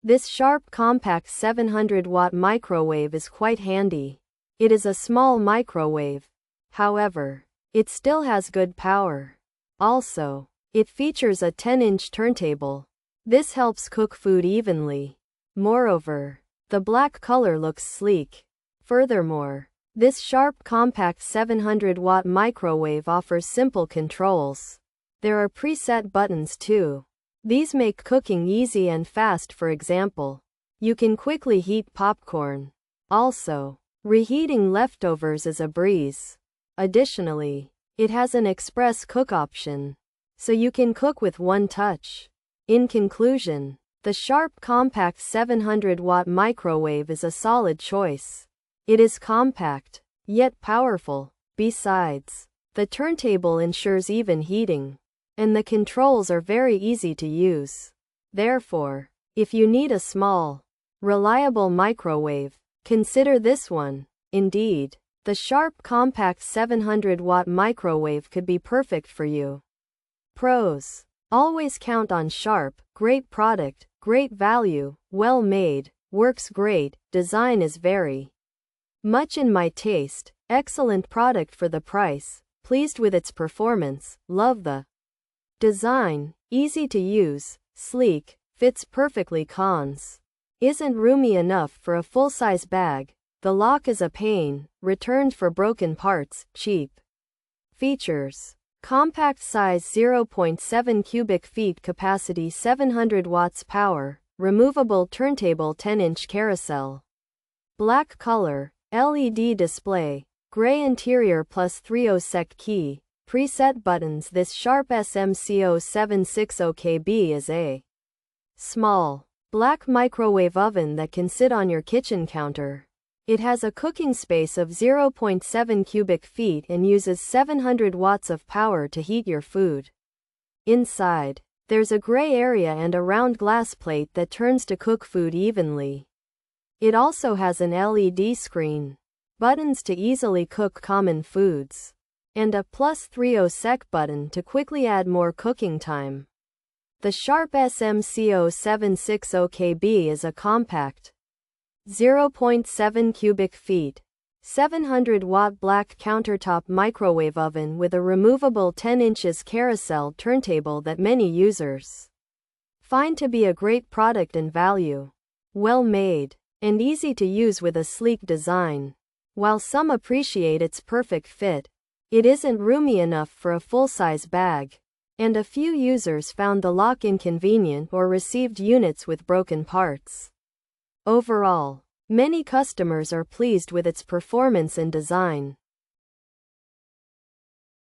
This sharp compact 700-watt microwave is quite handy. It is a small microwave. However, it still has good power. Also, it features a 10-inch turntable. This helps cook food evenly. Moreover, the black color looks sleek. Furthermore, this sharp compact 700-watt microwave offers simple controls. There are preset buttons too. These make cooking easy and fast. For example, you can quickly heat popcorn. Also, reheating leftovers is a breeze. Additionally, it has an express cook option, so you can cook with one touch. In conclusion, the sharp compact 700-watt microwave is a solid choice. It is compact, yet powerful. Besides, the turntable ensures even heating, and the controls are very easy to use. Therefore, if you need a small, reliable microwave, consider this one. Indeed, the sharp compact 700-watt microwave could be perfect for you. Pros: always count on Sharp. Great product, great value, well made, works great, design is very much in my taste, excellent product for the price, pleased with its performance, love the design, easy to use, sleek, fits perfectly. Cons: isn't roomy enough for a full-size bag, the lock is a pain, returned for broken parts, cheap. Features: compact size 0.7 cubic feet capacity 700 watts power, removable turntable 10-inch carousel. Black color, LED display, gray interior plus 30SEC key, preset buttons. This Sharp SMC0760KB is a small, black microwave oven that can sit on your kitchen counter. It has a cooking space of 0.7 cubic feet and uses 700 watts of power to heat your food. Inside, there's a gray area and a round glass plate that turns to cook food evenly. It also has an LED screen, buttons to easily cook common foods, and a +30SEC button to quickly add more cooking time. The Sharp SMC0760KB is a compact 0.7 cubic feet, 700-watt black countertop microwave oven with a removable 10 inches carousel turntable that many users find to be a great product and value. Well made, and easy to use with a sleek design. While some appreciate its perfect fit, it isn't roomy enough for a full-size bag, and a few users found the lock inconvenient or received units with broken parts. Overall, many customers are pleased with its performance and design.